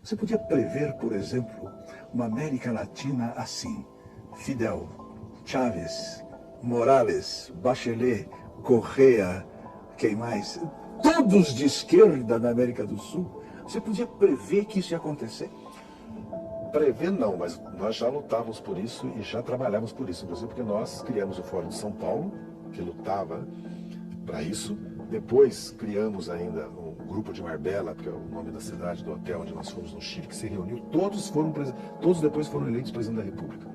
Você podia prever, por exemplo, uma América Latina assim: Fidel, Chávez, Morales, Bachelet, Correa, quem mais? Todos de esquerda na América do Sul. Você podia prever que isso ia acontecer? Prever não, mas nós já lutávamos por isso e já trabalhávamos por isso, inclusive porque nós criamos o Fórum de São Paulo, que lutava para isso. Depois criamos ainda um grupo de Marbella, que é o nome da cidade, do hotel onde nós fomos no Chile, que se reuniu. Todos depois foram eleitos presidente da República.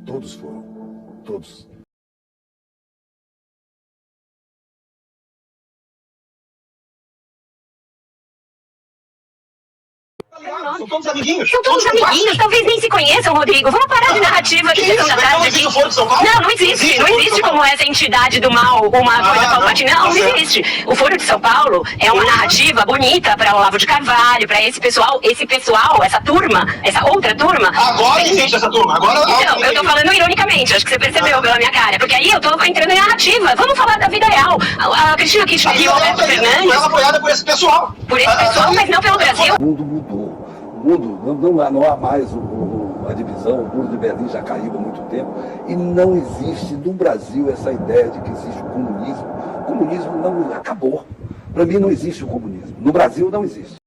Todos foram. Todos. São todos amiguinhos. São todos amiguinhos, talvez nem se conheçam, Rodrigo. Vamos parar de narrativa que sessão da tarde. Não existe o Foro de São Paulo? Não existe. Não existe como essa entidade do mal, uma coisa palpatina. Não existe. O Foro de São Paulo é uma narrativa bonita para o Olavo de Carvalho, para esse pessoal, essa turma, essa outra turma. Agora existe essa turma. Agora Então, eu tô falando ironicamente, acho que você percebeu pela minha cara. Porque aí eu tô entrando em narrativa. Vamos falar da vida real. A Cristina Kirchner e o Alberto Fernandes. Ela apoiada por esse pessoal. Por esse pessoal, mas não pelo Brasil. O mundo mudou. O mundo não há mais a divisão, o muro de Berlim já caiu há muito tempo e não existe no Brasil essa ideia de que existe o comunismo. O comunismo não acabou. Para mim não existe o comunismo. No Brasil não existe.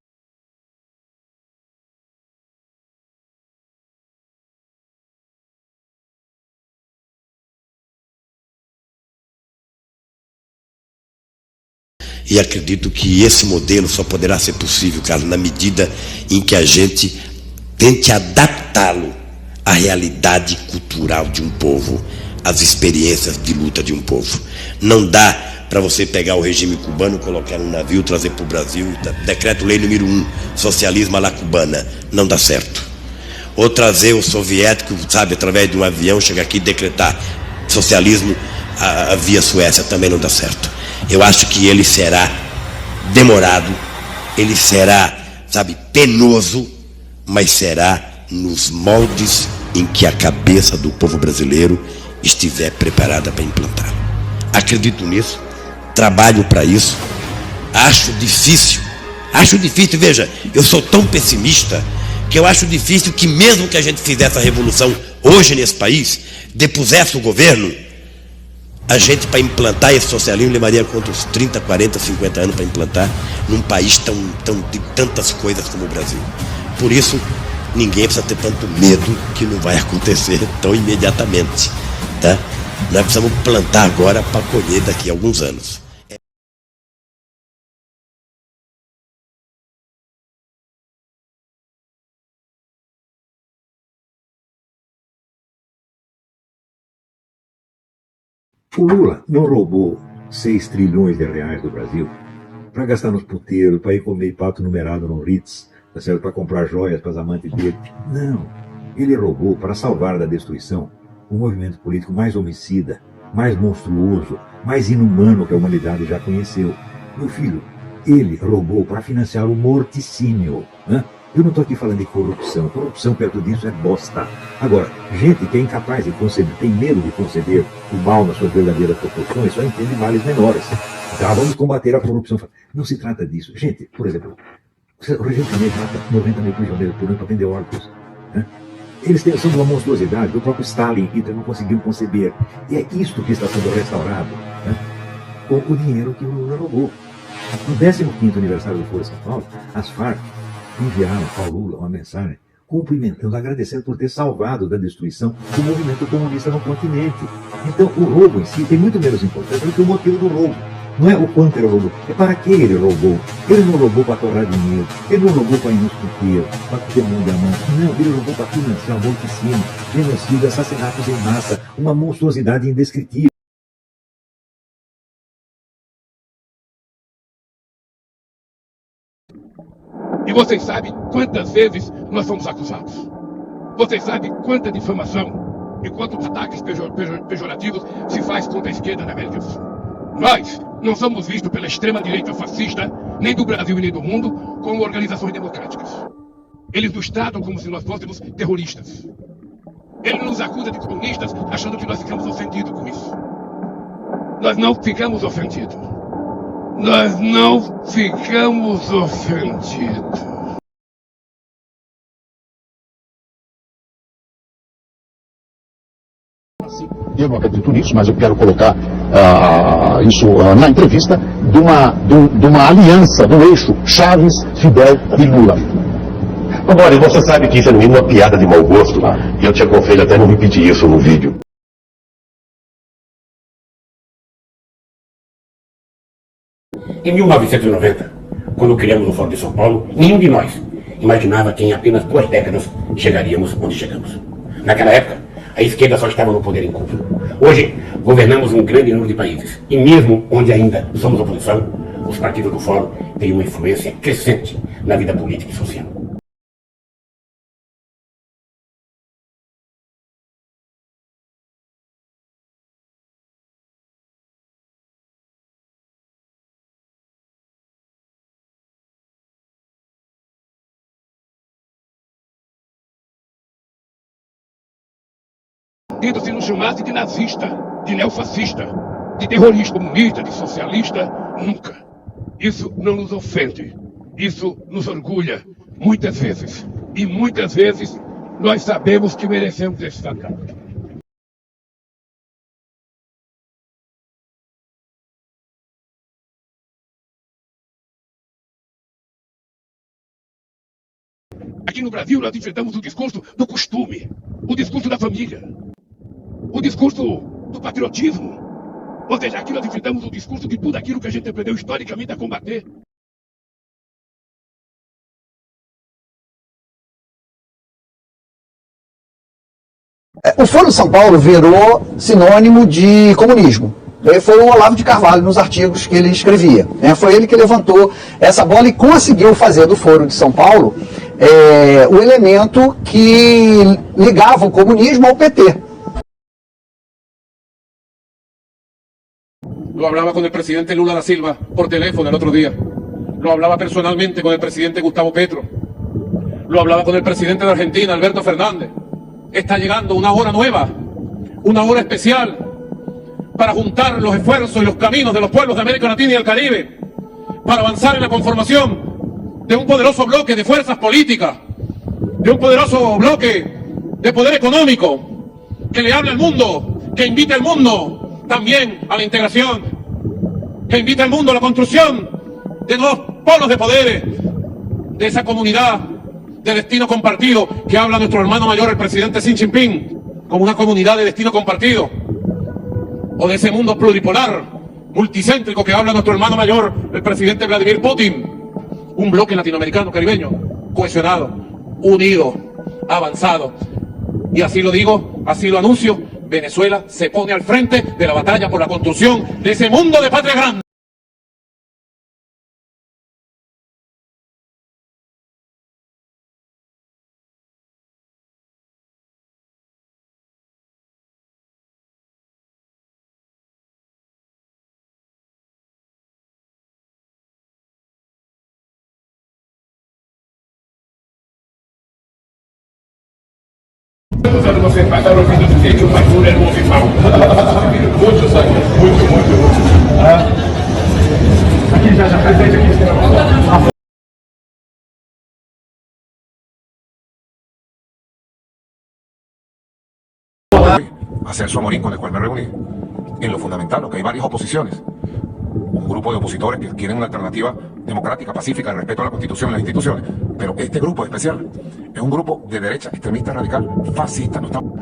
E acredito que esse modelo só poderá ser possível, Carlos, na medida em que a gente tente adaptá-lo à realidade cultural de um povo, às experiências de luta de um povo. Não dá para você pegar o regime cubano, colocar num navio, trazer para o Brasil, decreto-lei número 1, socialismo à la cubana, não dá certo. Ou trazer o soviético, sabe, através de um avião, chegar aqui e decretar socialismo via Suécia, também não dá certo. Eu acho que ele será demorado, ele será, sabe, penoso, mas será nos moldes em que a cabeça do povo brasileiro estiver preparada para implantar. Acredito nisso, trabalho para isso, acho difícil, veja, eu sou tão pessimista que eu acho difícil que mesmo que a gente fizesse a revolução hoje nesse país, depusesse o governo, a gente, para implantar esse socialismo, levaria quantos 30, 40, 50 anos para implantar num país de tantas coisas como o Brasil. Por isso, ninguém precisa ter tanto medo que não vai acontecer tão imediatamente. Tá? Nós precisamos plantar agora para colher daqui a alguns anos. O Lula não roubou 6 trilhões de reais do Brasil para gastar nos puteiros, para ir comer pato numerado no Ritz, para comprar joias para as amantes dele. Não. Ele roubou para salvar da destruição o movimento político mais homicida, mais monstruoso, mais inumano que a humanidade já conheceu. Meu filho, ele roubou para financiar o morticínio. Né? Eu não estou aqui falando de corrupção. Corrupção perto disso é bosta. Agora, gente que é incapaz de conceber, tem medo de conceber o mal nas suas verdadeiras proporções, só entende males menores. Tá, vamos combater a corrupção. Não se trata disso. Gente, por exemplo, o regime chinês mata 90 mil prisioneiros por ano para vender órgãos. Né? Eles são de uma monstruosidade. O próprio Stalin e Hitler não conseguiram conceber. E é isto que está sendo restaurado. Né? O dinheiro que o Lula roubou. No 15º aniversário do Foro de São Paulo, as Farc enviaram ao Lula uma mensagem cumprimentando, agradecendo por ter salvado da destruição o movimento comunista no continente. Então, o roubo em si tem muito menos importância do que o motivo do roubo. Não é o quanto ele roubou, é para que ele roubou. Ele não roubou para torrar dinheiro, ele não roubou para ir nos puteiros, para ter mão de amante. Não, ele roubou para financiar morticínio, genocídio, assassinatos em massa, uma monstruosidade indescritível. E vocês sabem quantas vezes nós fomos acusados. Vocês sabem quanta difamação e quantos ataques pejorativos se faz contra a esquerda na América do Sul. Nós não somos vistos pela extrema-direita fascista, nem do Brasil e nem do mundo, como organizações democráticas. Eles nos tratam como se nós fôssemos terroristas. Eles nos acusam de comunistas, achando que nós ficamos ofendidos com isso. Nós não ficamos ofendidos. Nós não ficamos ofendidos. Eu não acredito nisso, mas eu quero colocar isso na entrevista de uma aliança, do eixo Chaves, Fidel e Lula. Agora, você sabe que isso é uma piada de mau gosto, e eu te aconselho até não repetir isso no vídeo. Em 1990, quando criamos o Fórum de São Paulo, nenhum de nós imaginava que em apenas 2 décadas chegaríamos onde chegamos. Naquela época, a esquerda só estava no poder em Cuba. Hoje, governamos um grande número de países. E mesmo onde ainda somos oposição, os partidos do Fórum têm uma influência crescente na vida política e social. Se nos chamasse de nazista, de neofascista, de terrorista, comunista, de socialista, nunca. Isso não nos ofende. Isso nos orgulha, muitas vezes. E muitas vezes nós sabemos que merecemos esse tratamento. Aqui no Brasil nós enfrentamos o discurso do costume, o discurso da família, o discurso do patriotismo. Ou seja, aqui nós enfrentamos o discurso de tudo aquilo que a gente aprendeu historicamente a combater. O Foro de São Paulo virou sinônimo de comunismo. Foi o Olavo de Carvalho nos artigos que ele escrevia. Foi ele que levantou essa bola e conseguiu fazer do Foro de São Paulo o elemento que ligava o comunismo ao PT. Lo hablaba con el presidente Lula da Silva por teléfono el otro día. Lo hablaba personalmente con el presidente Gustavo Petro. Lo hablaba con el presidente de Argentina, Alberto Fernández. Está llegando una hora nueva, una hora especial para juntar los esfuerzos y los caminos de los pueblos de América Latina y el Caribe, para avanzar en la conformación de un poderoso bloque de fuerzas políticas, de un poderoso bloque de poder económico que le hable al mundo, que invite al mundo también a la integración, que invite al mundo a la construcción de nuevos polos de poderes, de esa comunidad de destino compartido que habla nuestro hermano mayor, el presidente Xi Jinping, como una comunidad de destino compartido, o de ese mundo pluripolar, multicéntrico que habla nuestro hermano mayor, el presidente Vladimir Putin, un bloque latinoamericano caribeño, cohesionado, unido, avanzado. Y así lo digo, así lo anuncio, Venezuela se pone al frente de la batalla por la construcción de ese mundo de patria grande. Quantos anos você passaram ouvindo dizer que o Maduro era um homem mau? Muitos anos, muito. Aqui já presente aqui. A Celso Amorín, con el cual me reuní, en lo fundamental, que hay varias oposiciones. Un grupo de opositores que quieren una alternativa democrática, pacífica, de respeto a la Constitución y las instituciones. Pero este grupo especial es un grupo de derecha, extremista, radical, fascista. No estamos...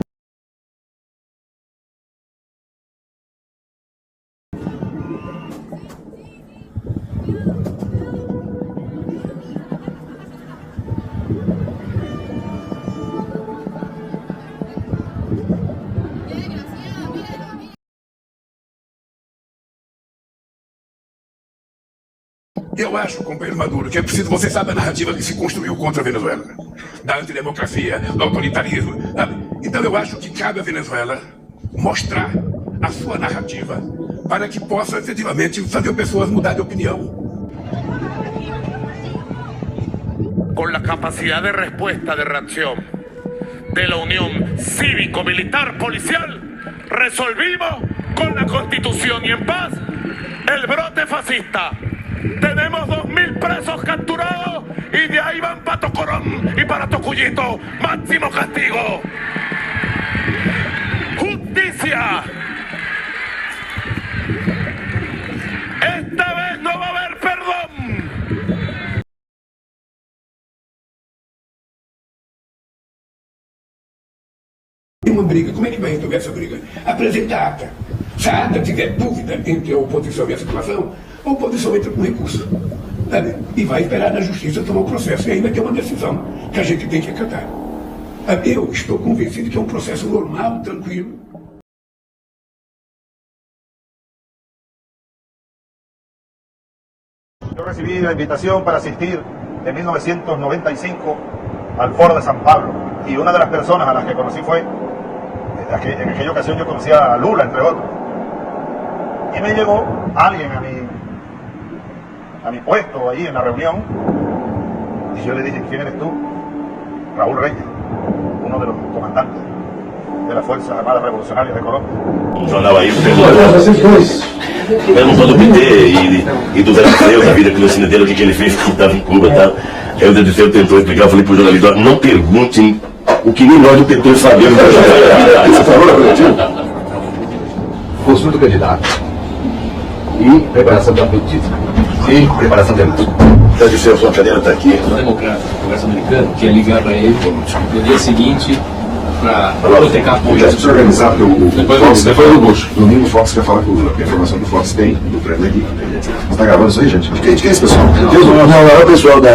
Eu acho, companheiro Maduro, que é preciso você saber a narrativa que se construiu contra a Venezuela. Da antidemocracia, do autoritarismo, sabe? Então eu acho que cabe à Venezuela mostrar a sua narrativa para que possa efetivamente fazer pessoas mudar de opinião. Con la capacidad de respuesta, de reacción de la Unión Cívico-Militar-Policial, resolvimos con la Constitución y en paz el brote fascista. Tenemos 2.000 presos capturados y de ahí van para Tocorón y para Tocuyito. Máximo castigo. Justicia. tem uma briga, como é que vai resolver essa briga? Apresenta a ata. Se a ata tiver dúvida entre a oposição e a situação, a oposição entra com recurso. Sabe? E vai esperar na justiça tomar o processo. E aí vai ter uma decisão que a gente tem que acatar. Eu estou convencido que é um processo normal, tranquilo. Yo recibí la invitación para asistir en 1995 al Foro de San Pablo y una de las personas a las que conocí fue, en aquella ocasión yo conocí a Lula, entre otros. Y me llegó alguien a mi puesto ahí en la reunión y yo le dije, ¿quién eres tú? Raúl Reyes, uno de los comandantes de las Fuerzas Armadas Revolucionarias de Colombia. Eu andava aí perguntando do PT e do Venezuela, da vida clandestina dele, o que ele fez, que estava em Cuba e tal. Aí o DDC tentou explicar, eu falei pro jornalista, não perguntem o que nem nós do PT sabemos. Você falou na coletiva? Postura do candidato e preparação da política. E preparação da política. Dá licença, sua cadeira está aqui. O democrata, o Congresso americano, que ia ligar para ele no dia seguinte para hipotecar a política. Já se organizar, porque depois do Bush. Domingo o Fox quer falar com o Lula, porque a informação do Fox tem, do prédio aqui. Você está gravando isso aí, gente? De quem é esse pessoal? Não, é o pessoal do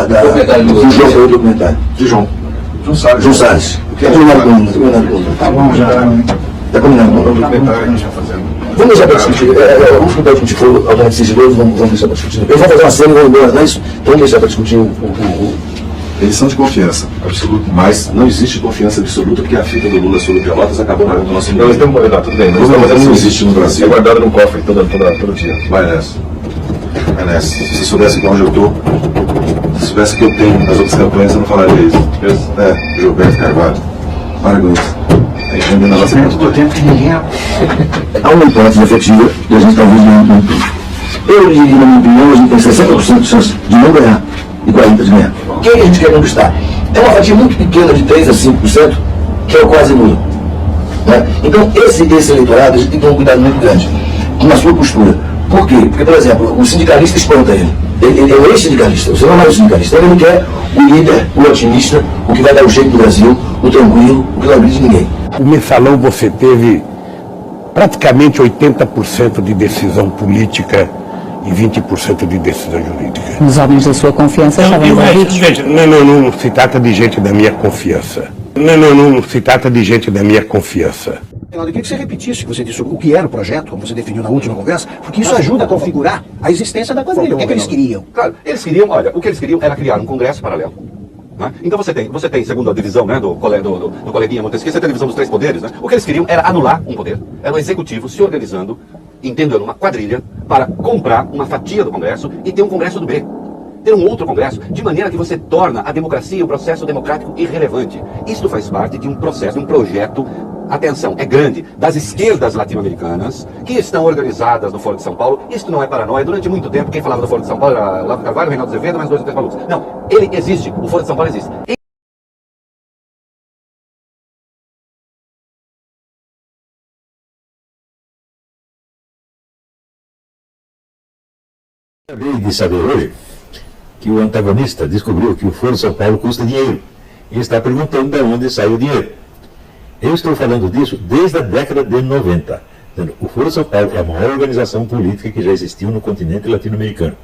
João, do documentário. De João. João Salles. João Salles. Está combinado com o Tá bom, já. Está combinado com o documentário a gente vai fazendo. Vamos deixar para discutir. Vamos tentar discutir for altamente sigiloso, vamos deixar para discutir. Eles vão fazer uma cena e vão embora, não é isso? Então vamos deixar para discutir Eles são de confiança absoluta, mas não existe confiança absoluta porque a fita do Lula sobre Pelotas acabou na do nosso mundo. Tudo bem, mas não existe no Brasil. É guardado num cofre todo dia. Vai nessa. Vai nessa. Se soubesse que onde eu estou, se soubesse que eu tenho nas outras campanhas, eu não falaria isso. Gilberto Carvalho. Para com isso. do tempo que ninguém há uma hipótese efetiva e a gente talvez não. Eu diria, na minha opinião, a gente tem 60% de chance de não ganhar e 40% de ganhar. O que a gente quer conquistar? É uma fatia muito pequena de 3% a 5%, que é o quase nulo. Né? Então, esse eleitorado, a gente tem que ter um cuidado muito grande com a sua postura. Por quê? Porque, por exemplo, o sindicalista espanta ele. Ele é o ex-sindicalista, você não é o sindicalista. Ele não quer o líder, o otimista, o que vai dar o jeito do Brasil, o tranquilo, o que não agride ninguém. O mensalão você teve praticamente 80% de decisão política e 20% de decisão jurídica. Os homens da sua confiança estavam envolvidos? Não se trata de gente da minha confiança. Não se trata de gente da minha confiança. Eu queria que você repetisse o que você disse sobre o que era o projeto, como você definiu na última conversa, porque isso ajuda a configurar a existência da quadrilha. O que eles queriam? Claro, eles queriam, olha, o que eles queriam era criar um congresso paralelo. Né? Então você tem, segundo a divisão, né, do coleguinha Montesquieu, você tem a divisão dos 3 poderes, né? O que eles queriam era anular um poder, era o executivo se organizando, entendendo uma quadrilha, para comprar uma fatia do congresso e ter um congresso do B. Ter um outro congresso, de maneira que você torna a democracia, o processo democrático irrelevante. Isto faz parte de um processo, de um projeto, atenção, é grande, das esquerdas latino-americanas, que estão organizadas no Foro de São Paulo. Isto não é paranoia. Durante muito tempo, quem falava do Foro de São Paulo era Olavo de Carvalho, Reinaldo Azevedo, mais 2 ou 3 malucos. Não, ele existe, o Foro de São Paulo existe. Acabei de saber hoje que o antagonista descobriu que o Foro de São Paulo custa dinheiro e está perguntando de onde sai o dinheiro. Eu estou falando disso desde a década de 90. O Foro de São Paulo é a maior organização política que já existiu no continente latino-americano.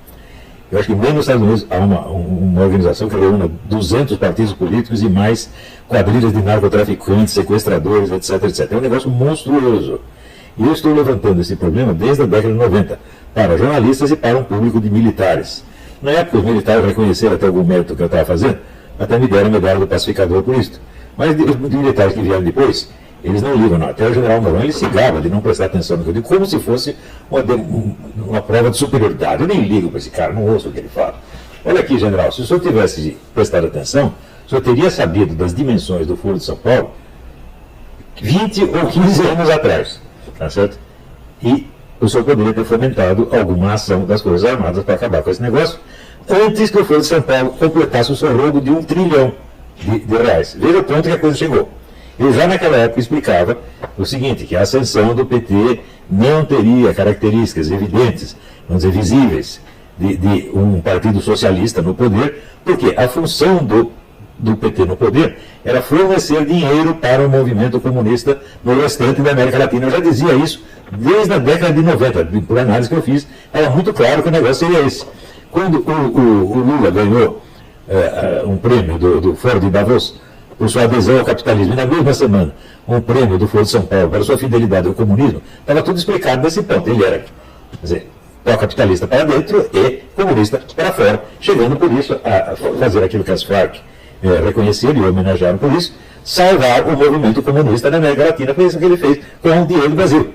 Eu acho que mesmo nos Estados Unidos há uma organização que reúne 200 partidos políticos e mais quadrilhas de narcotraficantes, sequestradores, etc, etc. É um negócio monstruoso. E eu estou levantando esse problema desde a década de 90, para jornalistas e para um público de militares. Na época, os militares reconheceram até algum mérito que eu estava fazendo, até me deram a medalha do pacificador por isso. Mas os militares que vieram depois, eles não ligam, não. Até o general Mourão, ele se gaba de não prestar atenção no que eu digo, como se fosse uma prova de superioridade. Eu nem ligo para esse cara, não ouço o que ele fala. Olha aqui, general, se o senhor tivesse prestado atenção, o senhor teria sabido das dimensões do Foro de São Paulo 20 ou 15 anos atrás, tá certo? E o senhor poderia ter fomentado alguma ação das Forças Armadas para acabar com esse negócio, antes que o Foro de São Paulo completasse o seu roubo de R$1 trilhão de reais. Veja o ponto que a coisa chegou. Eu já naquela época explicava o seguinte, que a ascensão do PT não teria características evidentes, vamos dizer, visíveis, de um partido socialista no poder, porque a função do do PT no poder era fornecer dinheiro para o movimento comunista no restante da América Latina. Eu já dizia isso desde a década de 90, por análise que eu fiz, era muito claro que o negócio seria esse. Quando o Lula ganhou um prêmio do Fórum de Davos por sua adesão ao capitalismo, e na mesma semana um prêmio do Foro de São Paulo para sua fidelidade ao comunismo, estava tudo explicado nesse ponto. Ele era, quer dizer, pró-capitalista para dentro e comunista para fora, chegando por isso a fazer aquilo que as Farc reconheceram e homenagearam por isso, salvar o movimento comunista na América Latina. Foi isso que ele fez com o dinheiro do Brasil.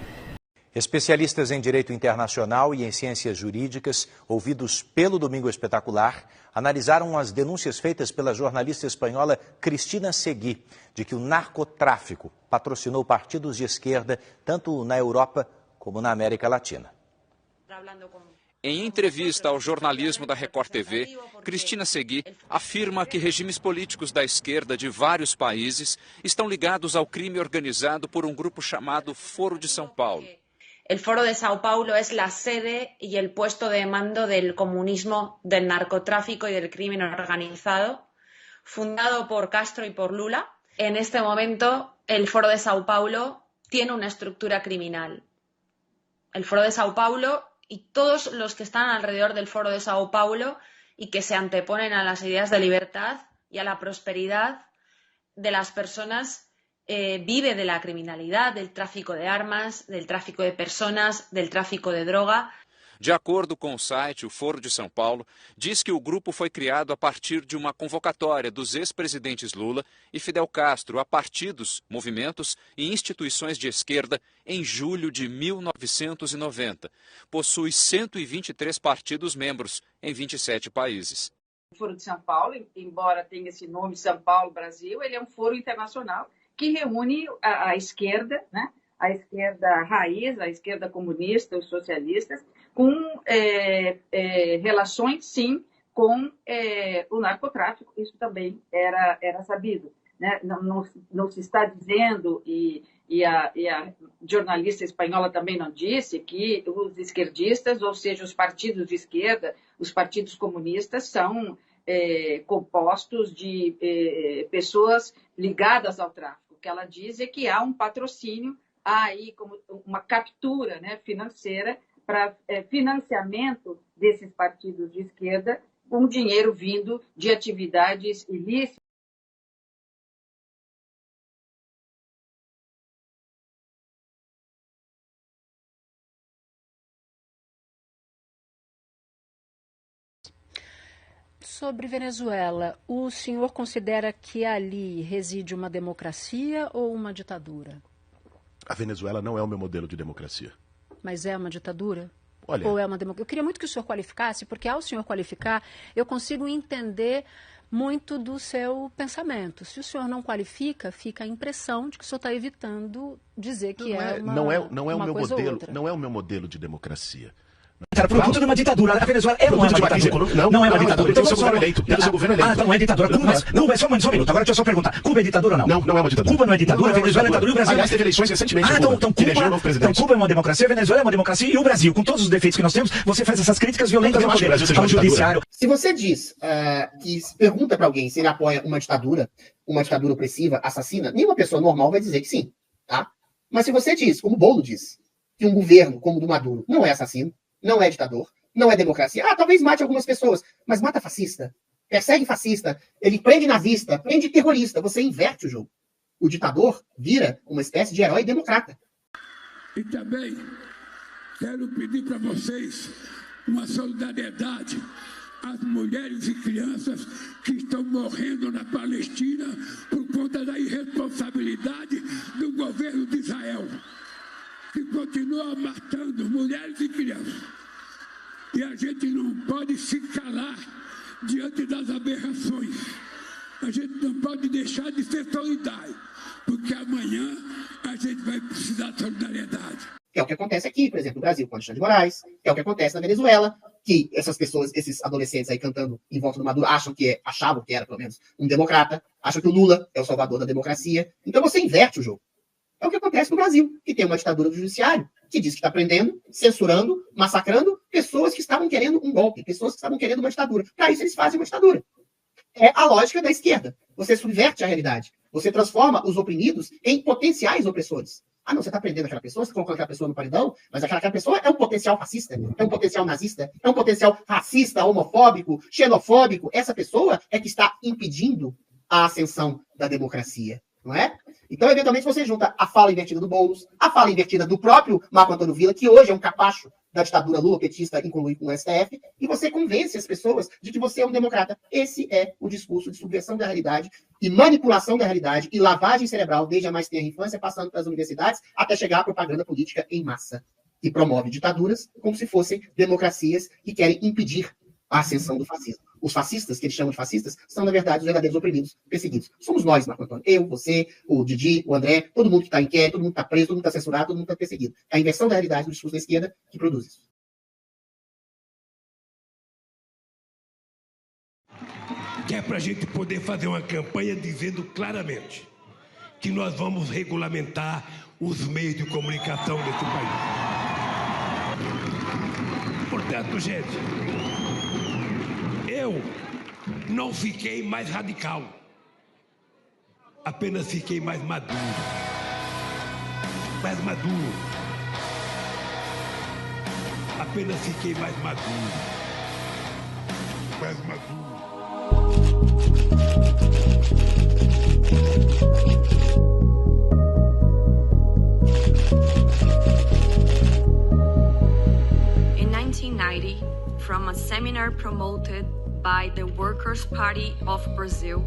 Especialistas em direito internacional e em ciências jurídicas, ouvidos pelo Domingo Espetacular, analisaram as denúncias feitas pela jornalista espanhola Cristina Seguí, de que o narcotráfico patrocinou partidos de esquerda tanto na Europa como na América Latina. Em entrevista ao jornalismo da Record TV, Cristina Seguí afirma que regimes políticos da esquerda de vários países estão ligados ao crime organizado por um grupo chamado Foro de São Paulo. El Foro de Sao Paulo es la sede y el puesto de mando del comunismo, del narcotráfico y del crimen organizado, fundado por Castro y por Lula. En este momento, el Foro de Sao Paulo tiene una estructura criminal. El Foro de Sao Paulo y todos los que están alrededor del Foro de Sao Paulo y que se anteponen a las ideas de libertad y a la prosperidad de las personas vive de la criminalidade, del tráfico de armas, del tráfico de personas, del tráfico de droga. De acordo com o site, o Foro de São Paulo diz que o grupo foi criado a partir de uma convocatória dos ex-presidentes Lula e Fidel Castro a partidos, movimentos e instituições de esquerda em julho de 1990. Possui 123 partidos membros em 27 países. O Foro de São Paulo, embora tenha esse nome São Paulo Brasil, ele é um foro internacional que reúne a esquerda, né? A esquerda raiz, a esquerda comunista, os socialistas, com relações, sim, com o narcotráfico. Isso também era sabido, né? Não se está dizendo, e a jornalista espanhola também não disse, que os esquerdistas, ou seja, os partidos de esquerda, os partidos comunistas, são compostos de pessoas ligadas ao tráfico. O que ela diz é que há um patrocínio, há aí como uma captura, né, financeira para financiamento desses partidos de esquerda, com dinheiro vindo de atividades ilícitas. Sobre Venezuela, o senhor considera que ali reside uma democracia ou uma ditadura? A Venezuela não é o meu modelo de democracia. Mas é uma ditadura? Olha, ou é uma democracia? Eu queria muito que o senhor qualificasse, porque ao senhor qualificar, eu consigo entender muito do seu pensamento. Se o senhor não qualifica, fica a impressão de que o senhor está evitando dizer que não é o meu coisa modelo, ou outra. não é o meu modelo de democracia. Cara, produto de uma ditadura. A Venezuela não é uma ditadura. Não é uma ditadura. Então, seu governo eleito. Seu governo eleito. Então não é ditadura. Cuba, não, só um minuto. Agora deixa eu só perguntar. Cuba é ditadura ou não? Não é uma ditadura. Cuba não é ditadura, Venezuela é ditadura e o Brasil... Aliás, teve eleições recentemente em Cuba, que elegeu um novo presidente. Então Cuba é uma democracia, a Venezuela é uma democracia e o Brasil, com todos os defeitos que nós temos, você faz essas críticas violentas ao poder, ao judiciário. Se você diz que pergunta para alguém se ele apoia uma ditadura opressiva, assassina, nenhuma pessoa normal vai dizer que sim, tá? Mas se você diz, como o Bolo diz, que um governo como o do Maduro não é assassino, não é ditador, não é democracia. Talvez mate algumas pessoas, mas mata fascista, persegue fascista, ele prende nazista, prende terrorista. Você inverte o jogo. O ditador vira uma espécie de herói democrata. E também quero pedir para vocês uma solidariedade às mulheres e crianças que estão morrendo na Palestina por conta da irresponsabilidade do governo de Israel, que continua matando mulheres e crianças. E a gente não pode se calar diante das aberrações. A gente não pode deixar de ser solidário, porque amanhã a gente vai precisar de solidariedade. Que é o que acontece aqui, por exemplo, no Brasil, com Alexandre de Moraes, que é o que acontece na Venezuela, que essas pessoas, esses adolescentes aí cantando em volta do Maduro, achavam que era, pelo menos, um democrata, acham que o Lula é o salvador da democracia. Então você inverte o jogo. É o que acontece no Brasil, que tem uma ditadura do judiciário, que diz que está prendendo, censurando, massacrando pessoas que estavam querendo um golpe, pessoas que estavam querendo uma ditadura. Para isso eles fazem uma ditadura. é a lógica da esquerda. Você subverte a realidade. Você transforma os oprimidos em potenciais opressores. Ah, não, você está prendendo aquela pessoa, você está colocando aquela pessoa no paredão, mas aquela pessoa é um potencial fascista, é um potencial nazista, é um potencial racista, homofóbico, xenofóbico. Essa pessoa é que está impedindo a ascensão da democracia, não é? Então, eventualmente, você junta a fala invertida do Boulos, a fala invertida do próprio Marco Antônio Villa, que hoje é um capacho da ditadura lula-petista em conluio com o STF, e você convence as pessoas de que você é um democrata. Esse é o discurso de subversão da realidade e manipulação da realidade e lavagem cerebral desde a mais tenra infância, passando pelas universidades, até chegar à propaganda política em massa, que promove ditaduras como se fossem democracias e querem impedir a ascensão do fascismo. Os fascistas, que eles chamam de fascistas, são, na verdade, os verdadeiros oprimidos, perseguidos. Somos nós, Marco Antônio. Eu, você, o Didi, o André, todo mundo que está inquieto, todo mundo que está preso, todo mundo que está censurado, todo mundo que está perseguido. É a inversão da realidade do discurso da esquerda que produz isso. Que é para a gente poder fazer uma campanha dizendo claramente que nós vamos regulamentar os meios de comunicação desse país. Portanto, gente, eu não fiquei mais radical, apenas fiquei mais maduro. Mais maduro. Apenas fiquei mais maduro. Mais maduro. In 1990, from a seminar promoted by the Workers' Party of Brazil,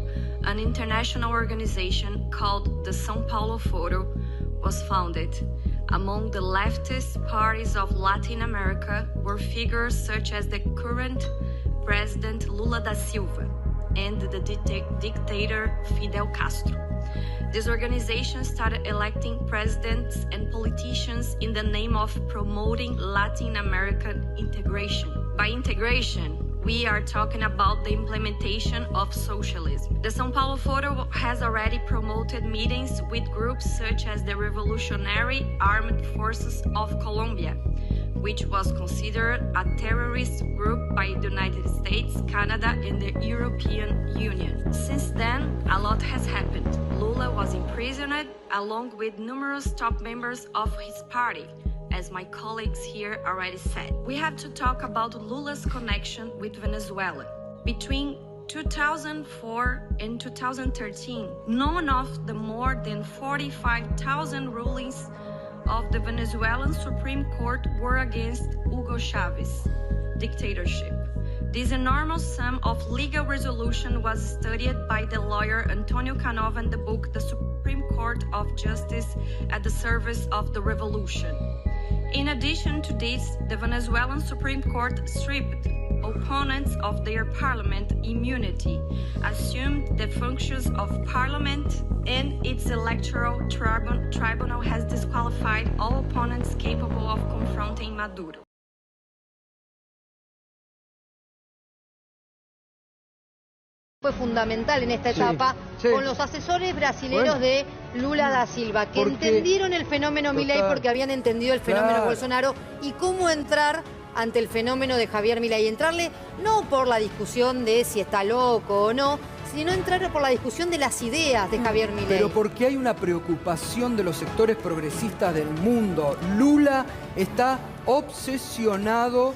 an international organization called the São Paulo Foro was founded. Among the leftist parties of Latin America were figures such as the current President Lula da Silva and the dictator Fidel Castro. This organization started electing presidents and politicians in the name of promoting Latin American integration. By integration, we are talking about the implementation of socialism. The São Paulo Foro has already promoted meetings with groups such as the Revolutionary Armed Forces of Colombia, which was considered a terrorist group by the United States, Canada, and the European Union. Since then, a lot has happened. Lula was imprisoned along with numerous top members of his party, as my colleagues here already said. We have to talk about Lula's connection with Venezuela. Between 2004 and 2013, none of the more than 45,000 rulings of the Venezuelan Supreme Court were against Hugo Chavez dictatorship. This enormous sum of legal resolution was studied by the lawyer Antonio Canova in the book The Supreme Court of Justice at the Service of the Revolution. In addition to this, the Venezuelan Supreme Court stripped opponents of their parliament immunity, assumed the functions of parliament, and its electoral tribunal has disqualified all opponents capable of confronting Maduro. Fue fundamental en esta etapa con los asesores brasileños de Lula da Silva, que entendieron el fenómeno Milei porque habían entendido el fenómeno Bolsonaro y cómo entrar ante el fenómeno de Javier Milei. Entrarle no por la discusión de si está loco o no, sino entrar por la discusión de las ideas de Javier Milei. Pero porque hay una preocupación de los sectores progresistas del mundo. Lula está obsesionado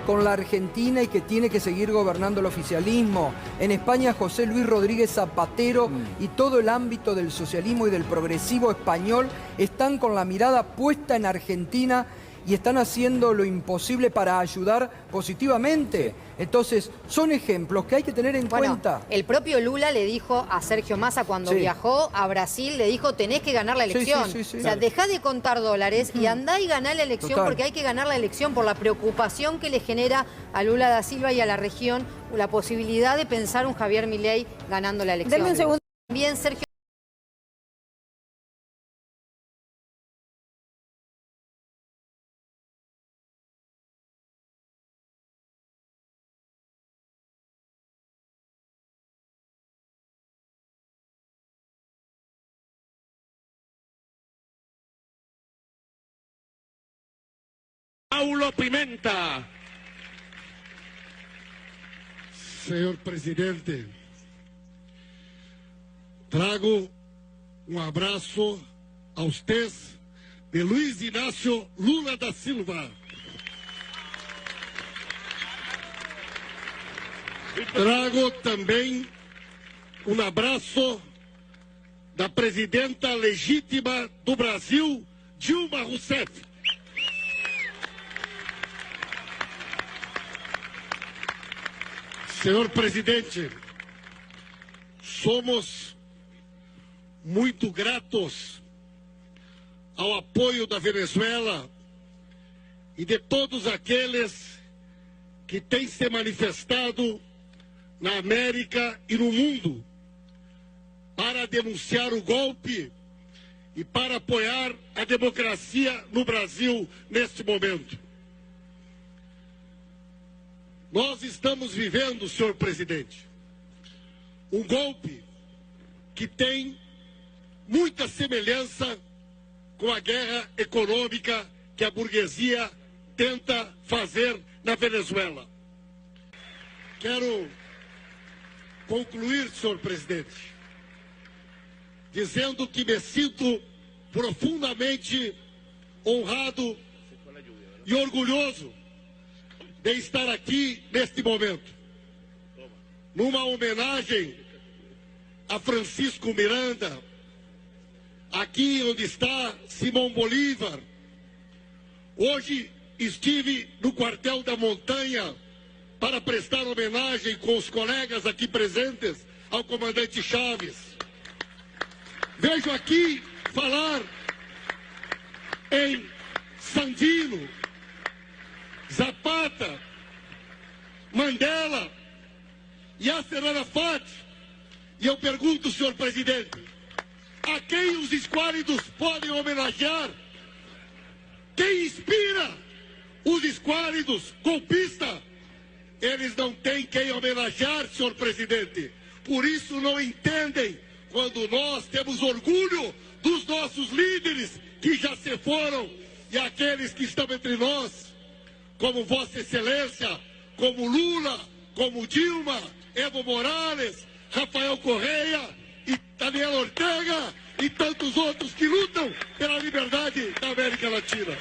con la Argentina y que tiene que seguir gobernando el oficialismo. En España, José Luis Rodríguez Zapatero y todo el ámbito del socialismo y del progresivo español están con la mirada puesta en Argentina y están haciendo lo imposible para ayudar positivamente. Entonces, son ejemplos que hay que tener en cuenta. El propio Lula le dijo a Sergio Massa cuando viajó a Brasil, le dijo, tenés que ganar la elección. O sea, dejá de contar dólares y andá y ganá la elección porque hay que ganar la elección por la preocupación que le genera a Lula da Silva y a la región la posibilidad de pensar un Javier Milei ganando la elección. Denme un segundo. También Sergio. Paulo Pimenta. Señor presidente, Trago um abraço a vocês de Luiz Inácio Lula da Silva. Trago também um abraço da presidenta legítima do Brasil, Dilma Rousseff. Senhor presidente, somos muito gratos ao apoio da Venezuela e de todos aqueles que têm se manifestado na América e no mundo para denunciar o golpe e para apoiar a democracia no Brasil neste momento. Nós estamos vivendo, senhor presidente, um golpe que tem muita semelhança com a guerra econômica que a burguesia tenta fazer na Venezuela. Quero concluir, senhor presidente, dizendo que me sinto profundamente honrado e orgulhoso de estar aqui neste momento, numa homenagem a Francisco Miranda, aqui onde está Simão Bolívar. Hoje estive no quartel da Montanha para prestar homenagem com os colegas aqui presentes ao comandante Chaves. Vejo aqui falar em Sandino, Zapata, Mandela, Yasser Arafat. E eu pergunto, senhor presidente, a quem os esquálidos podem homenagear? Quem inspira os esquálidos golpistas? Eles não têm quem homenagear, senhor presidente. Por isso não entendem quando nós temos orgulho dos nossos líderes que já se foram e aqueles que estão entre nós, como Vossa Excelência, como Lula, como Dilma, Evo Morales, Rafael Correia e Daniel Ortega e tantos outros que lutam pela liberdade da América Latina.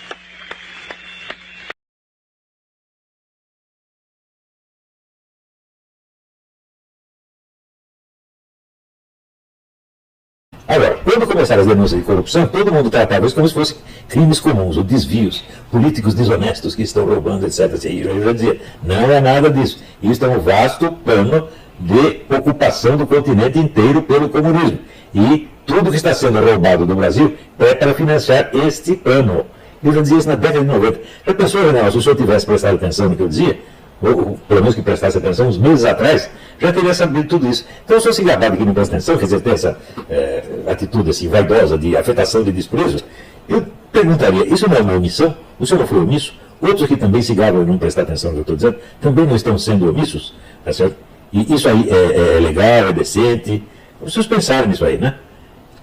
Agora, quando começaram as denúncias de corrupção, todo mundo tratava isso como se fossem crimes comuns, ou desvios, políticos desonestos que estão roubando, etc. E eu já dizia, não é nada disso. Isso é um vasto plano de ocupação do continente inteiro pelo comunismo. E tudo que está sendo roubado do Brasil é para financiar este plano. Eu já dizia isso na década de 90. Já pensou, Renan, se o senhor tivesse prestado atenção no que eu dizia, ou pelo menos que prestasse atenção uns meses atrás, já teria sabido tudo isso. Então, o senhor se gabado que não presta atenção, quer dizer, tem essa atitude assim, vaidosa de afetação de desprezo, eu perguntaria, isso não é uma omissão? O senhor não foi omisso? Outros que também se gabam e não prestam atenção no que eu estou dizendo, também não estão sendo omissos? Tá certo? E isso aí é legal, é decente? Os senhores pensaram nisso aí, né?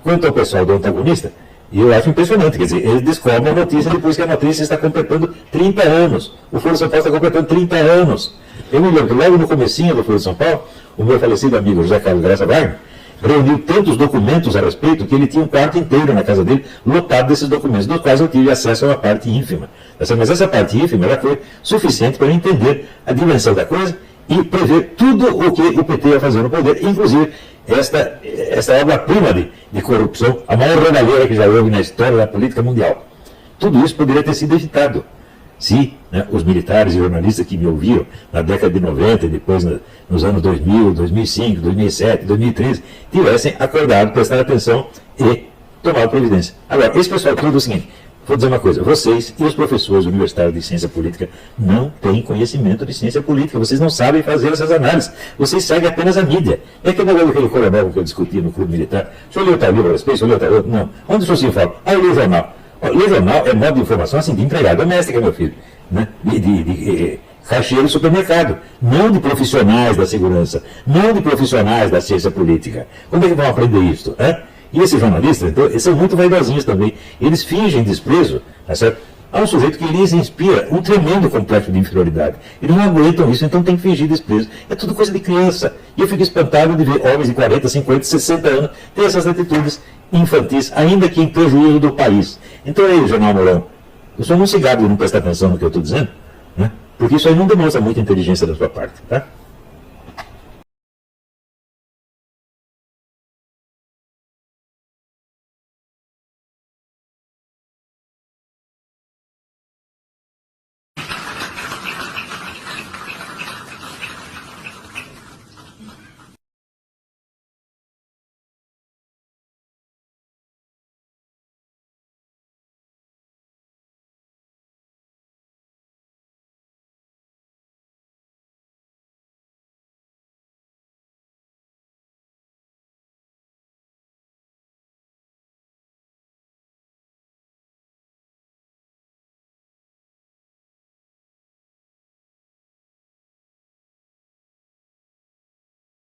Quanto ao pessoal do antagonista, eu acho impressionante, quer dizer, eles descobrem a notícia depois que a notícia está completando 30 anos. O Foro de São Paulo está completando 30 anos. Eu me lembro que logo no comecinho do Foro de São Paulo, o meu falecido amigo José Carlos Graça Wagner reuniu tantos documentos a respeito que ele tinha um quarto inteiro na casa dele lotado desses documentos, dos quais eu tive acesso a uma parte ínfima. Mas essa parte ínfima ela foi suficiente para entender a dimensão da coisa e prever tudo o que o PT ia fazer no poder, inclusive esta obra-prima de corrupção, a maior roubalheira que já houve na história da política mundial. Tudo isso poderia ter sido evitado se os militares e jornalistas que me ouviram na década de 90 e depois nos anos 2000, 2005, 2007, 2013 tivessem acordado, prestado atenção e tomado providência. Agora, esse pessoal todo é o seguinte, vou dizer uma coisa, vocês e os professores universitários de ciência política não têm conhecimento de ciência política, vocês não sabem fazer essas análises, vocês seguem apenas a mídia. É aquele negócio daquele coronel que eu discuti no clube militar, o senhor leu tal livro a respeito, o senhor leu tal outro? Não. Onde o senhor se fala? Eu li o jornal. Ler jornal é modo de informação assim, de empregada doméstica, meu filho, né? de caixeiro de supermercado, não de profissionais da segurança, não de profissionais da ciência política. Como é que vão aprender isso? E esses jornalistas, então, eles são muito vaidosinhos também. Eles fingem desprezo, tá certo? há um sujeito que lhes inspira um tremendo complexo de inferioridade. Eles não aguentam isso, então tem que fingir desprezo. É tudo coisa de criança. E eu fico espantado de ver homens de 40, 50, 60 anos ter essas atitudes infantis, ainda que em prejuízo do país. Então aí, General Mourão, o senhor não se gabe de não prestar atenção no que eu estou dizendo, né? Porque isso aí não demonstra muita inteligência da sua parte, tá?